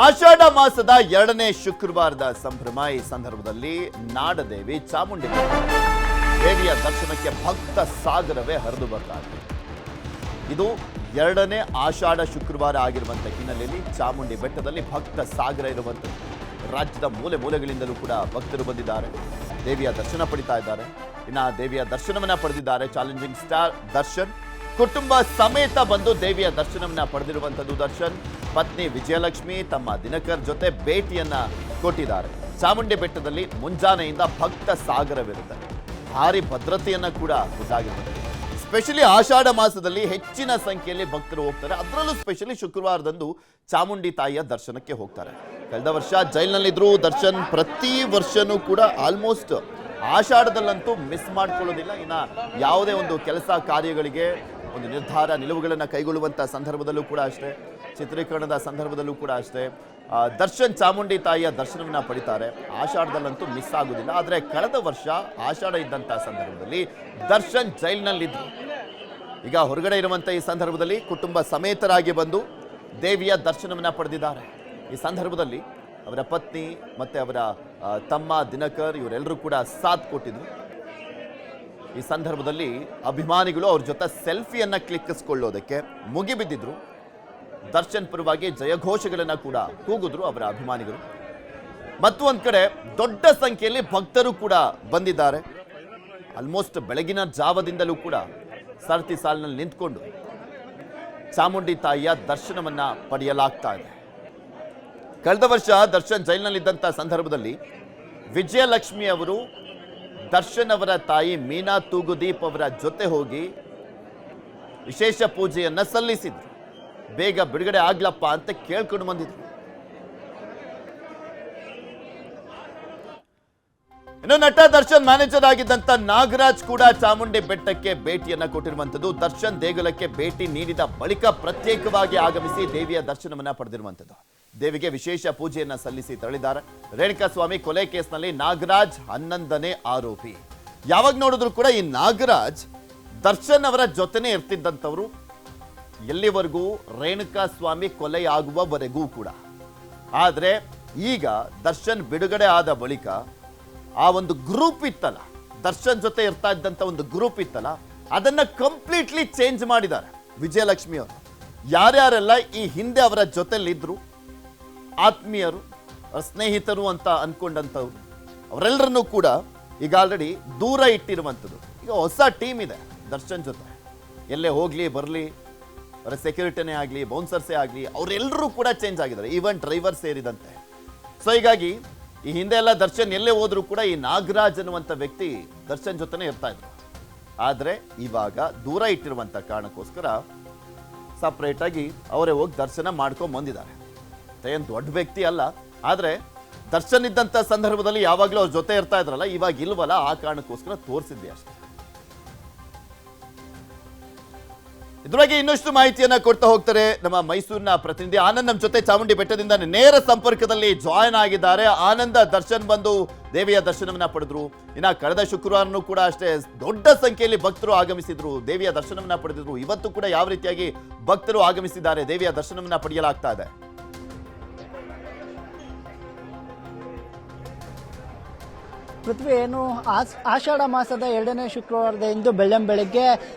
ಆಷಾಢ ಮಾಸದ 2ನೇ ಶುಕ್ರವಾರದ ಸಂಭ್ರಮ. ಈ ಸಂದರ್ಭದಲ್ಲಿ ನಾಡದೇವಿ ಚಾಮುಂಡಿ ದೇವಿಯ ದರ್ಶನಕ್ಕೆ ಭಕ್ತ ಸಾಗರವೇ ಹರಿದು ಬರ್ತಾ ಇದೆ. ಇದು 2ನೇ ಆಷಾಢ ಶುಕ್ರವಾರ ಆಗಿರುವಂತಹ ಹಿನ್ನೆಲೆಯಲ್ಲಿ ಚಾಮುಂಡಿ ಬೆಟ್ಟದಲ್ಲಿ ಭಕ್ತ ಸಾಗರ ಇರುವಂಥದ್ದು. ರಾಜ್ಯದ ಮೂಲೆ ಮೂಲೆಗಳಿಂದಲೂ ಕೂಡ ಭಕ್ತರು ಬಂದಿದ್ದಾರೆ, ದೇವಿಯ ದರ್ಶನ ಪಡಿತಾ ಇದ್ದಾರೆ. ಇನ್ನು ದೇವಿಯ ದರ್ಶನವನ್ನ ಪಡೆದಿದ್ದಾರೆ ಚಾಲೆಂಜಿಂಗ್ ಸ್ಟಾರ್ ದರ್ಶನ್. ಕುಟುಂಬ ಸಮೇತ ಬಂದು ದೇವಿಯ ದರ್ಶನವನ್ನ ಪಡೆದಿರುವಂಥದ್ದು ದರ್ಶನ್. ಪತ್ನಿ ವಿಜಯಲಕ್ಷ್ಮಿ ತಮ್ಮ ದಿನಕರ್ ಜೊತೆ ಭೇಟಿಯನ್ನ ಕೊಟ್ಟಿದ್ದಾರೆ. ಚಾಮುಂಡಿ ಬೆಟ್ಟದಲ್ಲಿ ಮುಂಜಾನೆಯಿಂದ ಭಕ್ತ ಸಾಗರವಿರುತ್ತೆ. ಭಾರಿ ಭದ್ರತೆಯನ್ನ ಕೂಡ ಉಂಟಾಗಿರುತ್ತೆ. ಸ್ಪೆಷಲಿ ಆಷಾಢ ಮಾಸದಲ್ಲಿ ಹೆಚ್ಚಿನ ಸಂಖ್ಯೆಯಲ್ಲಿ ಭಕ್ತರು ಹೋಗ್ತಾರೆ. ಅದರಲ್ಲೂ ಸ್ಪೆಷಲಿ ಶುಕ್ರವಾರದಂದು ಚಾಮುಂಡಿ ತಾಯಿಯ ದರ್ಶನಕ್ಕೆ ಹೋಗ್ತಾರೆ. ಕಳೆದ ವರ್ಷ ಜೈಲಿನಲ್ಲಿದ್ರು ದರ್ಶನ್. ಪ್ರತಿ ವರ್ಷನೂ ಕೂಡ ಆಲ್ಮೋಸ್ಟ್ ಆಷಾಢದಲ್ಲಂತೂ ಮಿಸ್ ಮಾಡ್ಕೊಳ್ಳೋದಿಲ್ಲ. ಇನ್ನು ಯಾವುದೇ ಒಂದು ಕೆಲಸ ಕಾರ್ಯಗಳಿಗೆ ಒಂದು ನಿರ್ಧಾರ ನಿಲುವುಗಳನ್ನು ಕೈಗೊಳ್ಳುವಂಥ ಸಂದರ್ಭದಲ್ಲೂ ಕೂಡ ಅಷ್ಟೇ, ಚಿತ್ರೀಕರಣದ ಸಂದರ್ಭದಲ್ಲೂ ಕೂಡ ಅಷ್ಟೇ ದರ್ಶನ್ ಚಾಮುಂಡಿ ತಾಯಿಯ ದರ್ಶನವನ್ನ ಪಡಿತಾರೆ. ಆಷಾಢದಲ್ಲಂತೂ ಮಿಸ್ ಆಗೋದಿಲ್ಲ. ಆದರೆ ಕಳೆದ ವರ್ಷ ಆಷಾಢ ಇದ್ದಂಥ ಸಂದರ್ಭದಲ್ಲಿ ದರ್ಶನ್ ಜೈಲಿನಲ್ಲಿದ್ದರು. ಈಗ ಹೊರಗಡೆ ಇರುವಂಥ ಈ ಸಂದರ್ಭದಲ್ಲಿ ಕುಟುಂಬ ಸಮೇತರಾಗಿ ಬಂದು ದೇವಿಯ ದರ್ಶನವನ್ನ ಪಡೆದಿದ್ದಾರೆ. ಈ ಸಂದರ್ಭದಲ್ಲಿ ಅವರ ಪತ್ನಿ ಮತ್ತು ಅವರ ತಮ್ಮ ದಿನಕರ್ ಇವರೆಲ್ಲರೂ ಕೂಡ ಸಾಥ್ ಕೊಟ್ಟಿದ್ರು. ಈ ಸಂದರ್ಭದಲ್ಲಿ ಅಭಿಮಾನಿಗಳು ಅವ್ರ ಜೊತೆ ಸೆಲ್ಫಿಯನ್ನ ಕ್ಲಿಕ್ಕಿಸ್ಕೊಳ್ಳೋದಕ್ಕೆ ಮುಗಿಬಿದ್ದಿದ್ರು. ದರ್ಶನ್ ಪರವಾಗಿ ಜಯಘೋಷಗಳನ್ನ ಕೂಡ ಕೂಗಿದ್ರು ಅವರ ಅಭಿಮಾನಿಗಳು. ಮತ್ತೊಂದು ಕಡೆ ದೊಡ್ಡ ಸಂಖ್ಯೆಯಲ್ಲಿ ಭಕ್ತರು ಕೂಡ ಬಂದಿದ್ದಾರೆ. ಆಲ್ಮೋಸ್ಟ್ ಬೆಳಗಿನ ಜಾವದಿಂದಲೂ ಕೂಡ ಸರತಿ ಸಾಲಿನಲ್ಲಿ ನಿಂತ್ಕೊಂಡು ಚಾಮುಂಡಿ ತಾಯಿಯ ದರ್ಶನವನ್ನ ಪಡೆಯಲಾಗ್ತಾ ಇದೆ. ಕಳೆದ ವರ್ಷ ದರ್ಶನ್ ಜೈಲಿನಲ್ಲಿದ್ದಂಥ ಸಂದರ್ಭದಲ್ಲಿ ವಿಜಯಲಕ್ಷ್ಮಿ ಅವರು ದರ್ಶನ್ ಅವರ ತಾಯಿ ಮೀನಾ ತೂಗುದೀಪ್ ಅವರ ಜೊತೆ ಹೋಗಿ ವಿಶೇಷ ಪೂಜೆಯನ್ನ ಸಲ್ಲಿಸಿದ್ರು. ಬೇಗ ಬಿಡುಗಡೆ ಆಗ್ಲಪ್ಪ ಅಂತ ಕೇಳ್ಕೊಂಡು ಬಂದಿದ್ರು. ಇನ್ನು ನಟ ದರ್ಶನ್ ಮ್ಯಾನೇಜರ್ ಆಗಿದ್ದಂತ ನಾಗರಾಜ್ ಕೂಡ ಚಾಮುಂಡಿ ಬೆಟ್ಟಕ್ಕೆ ಭೇಟಿಯನ್ನ ಕೊಟ್ಟಿರುವಂತದ್ದು. ದರ್ಶನ್ ದೇಗುಲಕ್ಕೆ ಭೇಟಿ ನೀಡಿದ ಬಳಿಕ ಪ್ರತ್ಯೇಕವಾಗಿ ಆಗಮಿಸಿ ದೇವಿಯ ದರ್ಶನವನ್ನ ಪಡೆದಿರುವಂತದ್ದು. ದೇವಿಗೆ ವಿಶೇಷ ಪೂಜೆಯನ್ನ ಸಲ್ಲಿಸಿ ತೆರಳಿದ್ದಾರೆ. ರೇಣುಕಾಸ್ವಾಮಿ ಕೊಲೆ ಕೇಸ್ನಲ್ಲಿ ನಾಗರಾಜ್ 11ನೇ ಆರೋಪಿ. ಯಾವಾಗ ನೋಡಿದ್ರು ಕೂಡ ಈ ನಾಗರಾಜ್ ದರ್ಶನ್ ಅವರ ಜೊತೆನೆ ಇರ್ತಿದ್ದಂಥವ್ರು, ಎಲ್ಲಿವರೆಗೂ ರೇಣುಕಾಸ್ವಾಮಿ ಕೊಲೆಯಾಗುವವರೆಗೂ ಕೂಡ. ಆದರೆ ಈಗ ದರ್ಶನ್ ಬಿಡುಗಡೆ ಆದ ಬಳಿಕ ಆ ಒಂದು ಗ್ರೂಪ್ ಇತ್ತಲ್ಲ, ದರ್ಶನ್ ಜೊತೆ ಇರ್ತಾ ಇದ್ದಂಥ ಒಂದು ಗ್ರೂಪ್ ಇತ್ತಲ್ಲ, ಅದನ್ನ ಕಂಪ್ಲೀಟ್ಲಿ ಚೇಂಜ್ ಮಾಡಿದ್ದಾರೆ ವಿಜಯಲಕ್ಷ್ಮಿ ಅವರು. ಯಾರ್ಯಾರೆಲ್ಲ ಈ ಹಿಂದೆ ಅವರ ಜೊತೆಲಿದ್ರು, ಆತ್ಮೀಯರು ಸ್ನೇಹಿತರು ಅಂತ ಅನ್ಕೊಂಡಂಥವ್ರು, ಅವರೆಲ್ಲರನ್ನೂ ಕೂಡ ಈಗ ಆಲ್ರೆಡಿ ದೂರ ಇಟ್ಟಿರುವಂಥದ್ದು. ಈಗ ಹೊಸ ಟೀಮ್ ಇದೆ ದರ್ಶನ್ ಜೊತೆ. ಎಲ್ಲೇ ಹೋಗ್ಲಿ ಬರಲಿ, ಅವರ ಸೆಕ್ಯೂರಿಟಿನೇ ಆಗಲಿ, ಬೌನ್ಸರ್ಸೇ ಆಗಲಿ, ಅವರೆಲ್ಲರೂ ಕೂಡ ಚೇಂಜ್ ಆಗಿದ್ದಾರೆ, ಈವನ್ ಡ್ರೈವರ್ ಸೇರಿದಂತೆ. ಸೊ ಹೀಗಾಗಿ ಈ ಹಿಂದೆ ಎಲ್ಲ ದರ್ಶನ್ ಎಲ್ಲೇ ಹೋದ್ರು ಕೂಡ ಈ ನಾಗರಾಜ್ ಅನ್ನುವಂಥ ವ್ಯಕ್ತಿ ದರ್ಶನ್ ಜೊತೆನೇ ಇರ್ತಾ ಇದ್ರು. ಆದರೆ ಇವಾಗ ದೂರ ಇಟ್ಟಿರುವಂಥ ಕಾರಣಕ್ಕೋಸ್ಕರ ಸಪ್ರೇಟ್ ಆಗಿ ಅವರೇ ಹೋಗಿ ದರ್ಶನ ಮಾಡ್ಕೊಂಡು ಬಂದಿದ್ದಾರೆ. ಏನು ದೊಡ್ಡ ವ್ಯಕ್ತಿ ಅಲ್ಲ, ಆದರೆ ದರ್ಶನ್ ಇದ್ದಂಥ ಸಂದರ್ಭದಲ್ಲಿ ಯಾವಾಗಲೂ ಅವ್ರ ಜೊತೆ ಇರ್ತಾ ಇದ್ರಲ್ಲ, ಇವಾಗ ಇಲ್ವಲ್ಲ, ಆ ಕಾರಣಕ್ಕೋಸ್ಕರ ತೋರಿಸಿದ್ದೆ ಅಷ್ಟೇ. ಇದ್ರೊಳಗೆ ಇನ್ನಷ್ಟು ಮಾಹಿತಿಯನ್ನ ಕೊಡ್ತಾ ಹೋಗ್ತಾರೆ ನಮ್ಮ ಮೈಸೂರಿನ ಪ್ರತಿನಿಧಿ ಆನಂದ್. ನಮ್ಮ ಜೊತೆ ಚಾಮುಂಡಿ ಬೆಟ್ಟದಿಂದ ನೇರ ಸಂಪರ್ಕದಲ್ಲಿ ಜಾಯ್ನ್ ಆಗಿದ್ದಾರೆ. ಆನಂದ, ದರ್ಶನ್ ಬಂದು ದೇವಿಯ ದರ್ಶನವನ್ನ ಪಡೆದ್ರು. ಇನ್ನ ಕಳೆದ ಶುಕ್ರವಾರನೂ ಕೂಡ ಅಷ್ಟೇ ದೊಡ್ಡ ಸಂಖ್ಯೆಯಲ್ಲಿ ಭಕ್ತರು ಆಗಮಿಸಿದ್ರು, ದೇವಿಯ ದರ್ಶನವನ್ನ ಪಡೆದಿದ್ರು. ಇವತ್ತು ಕೂಡ ಯಾವ ರೀತಿಯಾಗಿ ಭಕ್ತರು ಆಗಮಿಸಿದ್ದಾರೆ, ದೇವಿಯ ದರ್ಶನವನ್ನ ಪಡೆಯಲಾಗ್ತಾ ಇದೆ? ಪೃಥ್ವಿ, ಏನು ಆಷಾಢ ಮಾಸದ 2ನೇ ಶುಕ್ರವಾರದ ಇಂದು ಬೆಳ್ಳಂಬೆಳಗ್ಗೆ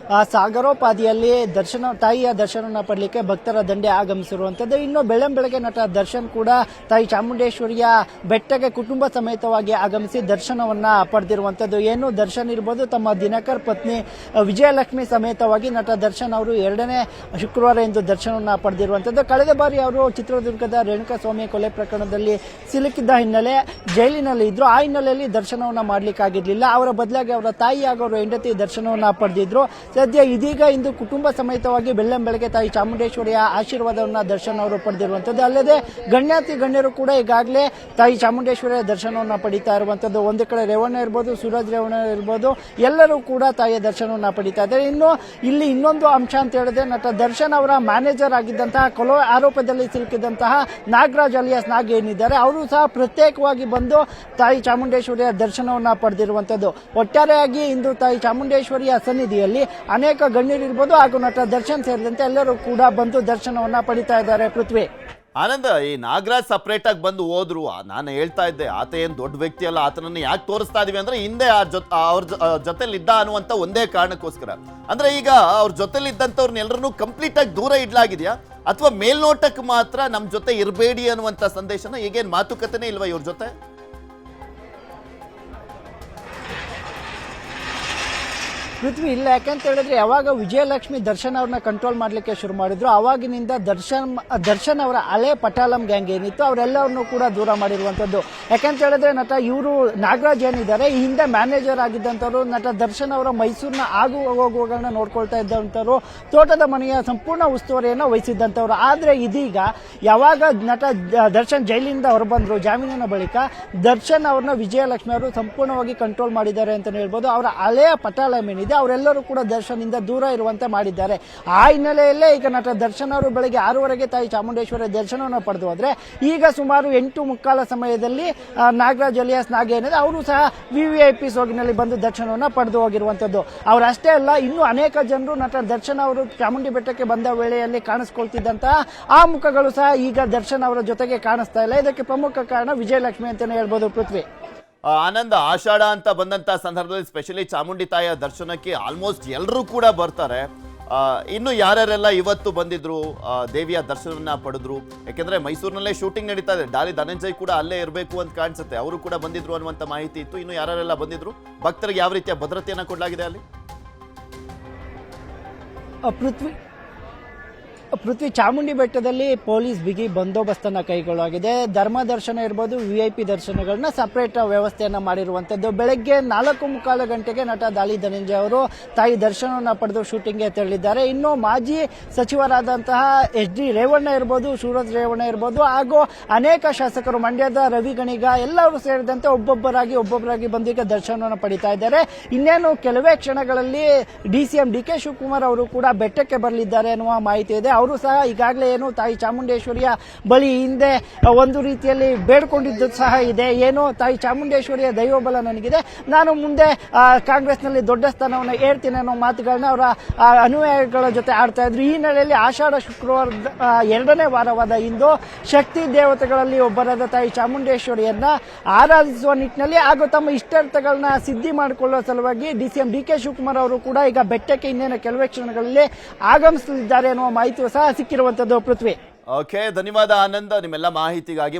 ಸಾಗರೋಪಾದಿಯಲ್ಲಿ ತಾಯಿಯ ದರ್ಶನವನ್ನು ಪಡಲಿಕ್ಕೆ ಭಕ್ತರ ದಂಡೆ ಆಗಮಿಸಿರುವಂಥದ್ದು. ಇನ್ನು ಬೆಳ್ಳಂಬೆಳಗ್ಗೆ ನಟ ದರ್ಶನ್ ಕೂಡ ತಾಯಿ ಚಾಮುಂಡೇಶ್ವರಿಯ ಬೆಟ್ಟಕ್ಕೆ ಕುಟುಂಬ ಸಮೇತವಾಗಿ ಆಗಮಿಸಿ ದರ್ಶನವನ್ನ ಪಡೆದಿರುವಂಥದ್ದು. ಏನು ದರ್ಶನ್ ಇರ್ಬೋದು, ತಮ್ಮ ದಿನಕರ್ ಪತ್ನಿ ವಿಜಯಲಕ್ಷ್ಮಿ ಸಮೇತವಾಗಿ ನಟ ದರ್ಶನ್ ಅವರು 2ನೇ ಶುಕ್ರವಾರ ಇಂದು ದರ್ಶನವನ್ನ ಪಡೆದಿರುವಂಥದ್ದು. ಕಳೆದ ಬಾರಿ ಅವರು ಚಿತ್ರದುರ್ಗದ ರೇಣುಕಾಸ್ವಾಮಿ ಕೊಲೆ ಪ್ರಕರಣದಲ್ಲಿ ಸಿಲುಕಿದ್ದ ಹಿನ್ನೆಲೆ ಜೈಲಿನಲ್ಲಿ ಇದ್ರು. ಆ ಹಿನ್ನೆಲೆಯಲ್ಲಿ ದರ್ಶನವನ್ನ ಮಾಡ್ಲಿಕ್ಕಾಗಿರ್ಲಿಲ್ಲ. ಅವರ ಬದಲಾಗಿ ಅವರ ತಾಯಿ ಹಾಗೂ ಅವರ ಹೆಂಡತಿ ದರ್ಶನವನ್ನ ಪಡೆದಿದ್ರು. ಸದ್ಯ ಇದೀಗ ಇಂದು ಕುಟುಂಬ ಸಮೇತವಾಗಿ ಬೆಳ್ಳಂಬೆಳಗ್ಗೆ ತಾಯಿ ಚಾಮುಂಡೇಶ್ವರಿಯ ಆಶೀರ್ವಾದವನ್ನ ದರ್ಶನ್ ಅವರು ಪಡೆದಿರುವಂತದ್ದು. ಅಲ್ಲದೆ ಗಣ್ಯಾತಿ ಗಣ್ಯರು ಕೂಡ ಈಗಾಗಲೇ ತಾಯಿ ಚಾಮುಂಡೇಶ್ವರಿಯ ದರ್ಶನವನ್ನ ಪಡಿತಾ ಇರುವಂತದ್ದು. ಒಂದು ಕಡೆ ರೇವಣ್ಣ ಇರ್ಬೋದು, ಸೂರಜ್ ರೇವಣ್ಣ ಇರ್ಬೋದು, ಎಲ್ಲರೂ ಕೂಡ ತಾಯಿಯ ದರ್ಶನವನ್ನ ಪಡಿತಾ ಇದ್ದಾರೆ. ಇನ್ನು ಇಲ್ಲಿ ಇನ್ನೊಂದು ಅಂಶ ಅಂತ ಹೇಳಿದ್ರೆ, ನಟ ದರ್ಶನ್ ಅವರ ಮ್ಯಾನೇಜರ್ ಆಗಿದ್ದಂತಹ ಕೊಲೆ ಆರೋಪದಲ್ಲಿ ಸಿಲುಕಿದಂತಹ ನಾಗರಾಜ್ ಅಲಿಯಾಸ್ ನಾಗ್ ಏನಿದ್ದಾರೆ, ಅವರು ಸಹ ಪ್ರತ್ಯೇಕವಾಗಿ ಬಂದು ತಾಯಿ ಚಾಮುಂಡೇಶ್ವರಿಯ ದರ್ಶನವನ್ನ ಪಡೆದಿರುವಂತದ್ದು. ಒಟ್ಟಾರೆಯಾಗಿ ಇಂದು ತಾಯಿ ಚಾಮುಂಡೇಶ್ವರಿಯ ಸನ್ನಿಧಿಯಲ್ಲಿ ಅನೇಕ ಗಣ್ಯರಿರ್ಬೋದು ಹಾಗೂ ನಟ ದರ್ಶನ್ ಸೇರಿದಂತೆ ಎಲ್ಲರೂ ಕೂಡ ಬಂದು ದರ್ಶನವನ್ನ ಪಡಿತಾ ಇದ್ದಾರೆ. ಪೃಥ್ವಿ. ಆನಂದ, ಈ ನಾಗರಾಜ್ ಸಪ್ರೇಟ್ ಆಗಿ ಬಂದು ಹೋದ್ರು. ನಾನು ಹೇಳ್ತಾ ಇದ್ದೆ, ಆತ ಏನ್ ದೊಡ್ಡ ವ್ಯಕ್ತಿ ಅಲ್ಲ, ಆತನನ್ನು ಯಾಕೆ ತೋರಿಸ್ತಾ ಇದೀವಿ ಅಂದ್ರೆ ಹಿಂದೆ ಅವ್ರ ಜೊತೆಲಿದ್ದ ಅನ್ನುವಂತ ಒಂದೇ ಕಾರಣಕ್ಕೋಸ್ಕರ. ಅಂದ್ರೆ ಈಗ ಅವ್ರ ಜೊತೆಲಿದ್ದಂಥವ್ರನ್ನ ಎಲ್ಲರನ್ನೂ ಕಂಪ್ಲೀಟ್ ಆಗಿ ದೂರ ಇಡ್ಲಾಗಿದ್ಯಾ, ಅಥವಾ ಮೇಲ್ನೋಟಕ್ಕೆ ಮಾತ್ರ ನಮ್ ಜೊತೆ ಇರಬೇಡಿ ಅನ್ನುವಂತ ಸಂದೇಶನ? ಈಗೇನ್ ಮಾತುಕತೆನೇ ಇಲ್ವಾ ಇವ್ರ ಜೊತೆ? ಪೃಥ್ವಿ ಇಲ್ಲ, ಯಾಕಂತ ಹೇಳಿದ್ರೆ ಯಾವಾಗ ವಿಜಯಲಕ್ಷ್ಮಿ ದರ್ಶನ್ ಅವ್ರನ್ನ ಕಂಟ್ರೋಲ್ ಮಾಡ್ಲಿಕ್ಕೆ ಶುರು ಮಾಡಿದ್ರು ಅವಾಗಿನಿಂದ ದರ್ಶನ್ ಅವರ ಹಳೆ ಪಟಾಲಂ ಗ್ಯಾಂಗ್ ಏನಿತ್ತು ಅವರೆಲ್ಲರನ್ನೂ ಕೂಡ ದೂರ ಮಾಡಿರುವಂತದ್ದು. ಯಾಕಂತ ಹೇಳಿದ್ರೆ ನಟ ಇವರು ನಾಗರಾಜ್ ಏನಿದ್ದಾರೆ ಈ ಹಿಂದೆ ಮ್ಯಾನೇಜರ್ ಆಗಿದ್ದಂಥವ್ರು, ನಟ ದರ್ಶನ್ ಅವರ ಮೈಸೂರಿನ ಆಗು ಹೋಗುವಗಳನ್ನ ನೋಡ್ಕೊಳ್ತಾ ಇದ್ದಂಥವ್ರು, ತೋಟದ ಮನೆಯ ಸಂಪೂರ್ಣ ಉಸ್ತುವಾರಿಯನ್ನು ವಹಿಸಿದ್ದಂಥವ್ರು. ಆದ್ರೆ ಇದೀಗ ಯಾವಾಗ ನಟ ದರ್ಶನ್ ಜೈಲಿನಿಂದ ಹೊರಬಂದ್ರು ಜಾಮೀನಿನ ಬಳಿಕ, ದರ್ಶನ್ ಅವ್ರನ್ನ ವಿಜಯಲಕ್ಷ್ಮಿ ಅವರು ಸಂಪೂರ್ಣವಾಗಿ ಕಂಟ್ರೋಲ್ ಮಾಡಿದ್ದಾರೆ ಅಂತ ಹೇಳ್ಬೋದು. ಅವರ ಹಳೆಯ ಪಟಾಲಂ ಏನಿದೆ ಅವರೆಲ್ಲರೂ ಕೂಡ ದರ್ಶನ್ ಇಂದ ದೂರ ಇರುವಂತೆ ಮಾಡಿದ್ದಾರೆ. ಆ ಹಿನ್ನೆಲೆಯಲ್ಲೇ ಈಗ ನಟ ದರ್ಶನ್ ಅವರು ಬೆಳಗ್ಗೆ 6:30ಗೆ ತಾಯಿ ಚಾಮುಂಡೇಶ್ವರಿ ದರ್ಶನವನ್ನು ಪಡೆದು ಹೋದ್ರೆ, ಈಗ ಸುಮಾರು 8:45 ಸಮಯದಲ್ಲಿ ನಾಗರಾಜ್ ಅಲಿಯಾಸ್ ನಾಗ ಏನಿದೆ ಅವರು ಸಹ VVIP ಸೋಗಿನಲ್ಲಿ ಬಂದು ದರ್ಶನವನ್ನು ಪಡೆದು ಹೋಗಿರುವಂತದ್ದು. ಅವರಷ್ಟೇ ಅಲ್ಲ, ಇನ್ನು ಅನೇಕ ಜನರು ನಟ ದರ್ಶನ್ ಅವರು ಚಾಮುಂಡಿ ಬೆಟ್ಟಕ್ಕೆ ಬಂದ ವೇಳೆಯಲ್ಲಿ ಕಾಣಿಸ್ಕೊಳ್ತಿದ್ದಂತಹ ಆ ಮುಖಗಳು ಸಹ ಈಗ ದರ್ಶನ್ ಅವರ ಜೊತೆಗೆ ಕಾಣಿಸ್ತಾ ಇಲ್ಲ. ಇದಕ್ಕೆ ಪ್ರಮುಖ ಕಾರಣ ವಿಜಯಲಕ್ಷ್ಮಿ ಅಂತಾನೆ ಹೇಳ್ಬೋದು ಪೃಥ್ವಿ. ಆನಂದ, ಆಷಾಢ ಅಂತ ಬಂದಂತ ಸಂದರ್ಭದಲ್ಲಿ ಸ್ಪೆಷಲಿ ಚಾಮುಂಡಿ ತಾಯಿಯ ದರ್ಶನಕ್ಕೆ ಆಲ್ಮೋಸ್ಟ್ ಎಲ್ಲರೂ ಕೂಡ ಬರ್ತಾರೆ. ಇನ್ನು ಯಾರ್ಯಾರೆಲ್ಲ ಇವತ್ತು ಬಂದಿದ್ರು, ದೇವಿಯ ದರ್ಶನವನ್ನ ಪಡೆದ್ರು? ಯಾಕೆಂದ್ರೆ ಮೈಸೂರಿನಲ್ಲೇ ಶೂಟಿಂಗ್ ನಡೀತಾ ಇದೆ, ಡಾಲಿ ಧನಂಜಯ್ ಕೂಡ ಅಲ್ಲೇ ಇರಬೇಕು ಅಂತ ಕಾಣಿಸುತ್ತೆ, ಅವರು ಕೂಡ ಬಂದಿದ್ರು ಅನ್ನುವಂತ ಮಾಹಿತಿ ಇತ್ತು. ಇನ್ನು ಯಾರ್ಯಾರೆಲ್ಲ ಬಂದಿದ್ರು, ಭಕ್ತರಿಗೆ ಯಾವ ರೀತಿಯ ಭದ್ರತೆಯನ್ನ ಕೊಡಲಾಗಿದೆ ಅಲ್ಲಿ? ಪೃಥ್ವಿ, ಚಾಮುಂಡಿ ಬೆಟ್ಟದಲ್ಲಿ ಪೊಲೀಸ್ ಬಿಗಿ ಬಂದೋಬಸ್ತನ್ನು ಕೈಗೊಳ್ಳಲಾಗಿದೆ. ಧರ್ಮ ದರ್ಶನ ಇರ್ಬೋದು, VIP ದರ್ಶನಗಳನ್ನ ಸಪರೇಟ್ ವ್ಯವಸ್ಥೆಯನ್ನ ಮಾಡಿರುವಂತದ್ದು. ಬೆಳಗ್ಗೆ 4:45 ಗಂಟೆಗೆ ನಟ ದಾಳಿ ಧನಂಜಯ ಅವರು ತಾಯಿ ದರ್ಶನವನ್ನ ಪಡೆದು ಶೂಟಿಂಗ್ಗೆ ತೆರಳಿದ್ದಾರೆ. ಇನ್ನು ಮಾಜಿ ಸಚಿವರಾದಂತಹ SD ರೇವಣ್ಣ ಇರ್ಬೋದು, ಸೂರಜ್ ರೇವಣ್ಣ ಇರ್ಬೋದು, ಹಾಗೂ ಅನೇಕ ಶಾಸಕರು, ಮಂಡ್ಯದ ರವಿ ಗಣಿಗ ಎಲ್ಲರೂ ಸೇರಿದಂತೆ ಒಬ್ಬೊಬ್ಬರಾಗಿ ಬಂದು ಈಗ ದರ್ಶನವನ್ನು ಪಡಿತಾ ಇದ್ದಾರೆ. ಇನ್ನೇನು ಕೆಲವೇ ಕ್ಷಣಗಳಲ್ಲಿ DCM DK ಶಿವಕುಮಾರ್ ಅವರು ಕೂಡ ಬೆಟ್ಟಕ್ಕೆ ಬರಲಿದ್ದಾರೆ ಅನ್ನುವ ಮಾಹಿತಿ ಇದೆ. ಅವರು ಸಹ ಈಗಾಗಲೇ ಏನು ತಾಯಿ ಚಾಮುಂಡೇಶ್ವರಿಯ ಬಳಿ ಹಿಂದೆ ಒಂದು ರೀತಿಯಲ್ಲಿ ಬೇಡ್ಕೊಂಡಿದ್ದು ಸಹ ಇದೆ. ಏನು, ತಾಯಿ ಚಾಮುಂಡೇಶ್ವರಿಯ ದೈವಬಲ ನನಗಿದೆ, ನಾನು ಮುಂದೆ ಕಾಂಗ್ರೆಸ್ನಲ್ಲಿ ದೊಡ್ಡ ಸ್ಥಾನವನ್ನು ಏರ್ತೀನಿ ಅನ್ನೋ ಮಾತುಗಳನ್ನ ಅವರ ಅನುಯಾಯಿಗಳ ಜೊತೆ ಆಡ್ತಾ ಇದ್ರು. ಈ ಹಿನ್ನೆಲೆಯಲ್ಲಿ ಆಷಾಢ ಶುಕ್ರವಾರದ 2ನೇ ವಾರವಾದ ಇಂದು ಶಕ್ತಿ ದೇವತೆಗಳಲ್ಲಿ ಒಬ್ಬರಾದ ತಾಯಿ ಚಾಮುಂಡೇಶ್ವರಿಯನ್ನ ಆರಾಧಿಸುವ ನಿಟ್ಟಿನಲ್ಲಿ ಹಾಗೂ ತಮ್ಮ ಇಷ್ಟಾರ್ಥಗಳನ್ನ ಸಿದ್ಧಿ ಮಾಡಿಕೊಳ್ಳುವ ಸಲುವಾಗಿ DCM DK ಶಿವಕುಮಾರ್ ಅವರು ಕೂಡ ಈಗ ಬೆಟ್ಟಕ್ಕೆ ಇನ್ನೇನು ಕೆಲವೇ ಕ್ಷಣಗಳಲ್ಲಿ ಆಗಮಿಸಲಿದ್ದಾರೆ ಅನ್ನುವ ಮಾಹಿತಿ ಸಹ ಸಿಕ್ಕಿರುವಂತದ್ದು ಪೃಥ್ವಿ. ಓಕೆ, ಧನ್ಯವಾದ ಆನಂದ್ ನಿಮ್ಮೆಲ್ಲ ಮಾಹಿತಿಗಾಗಿ.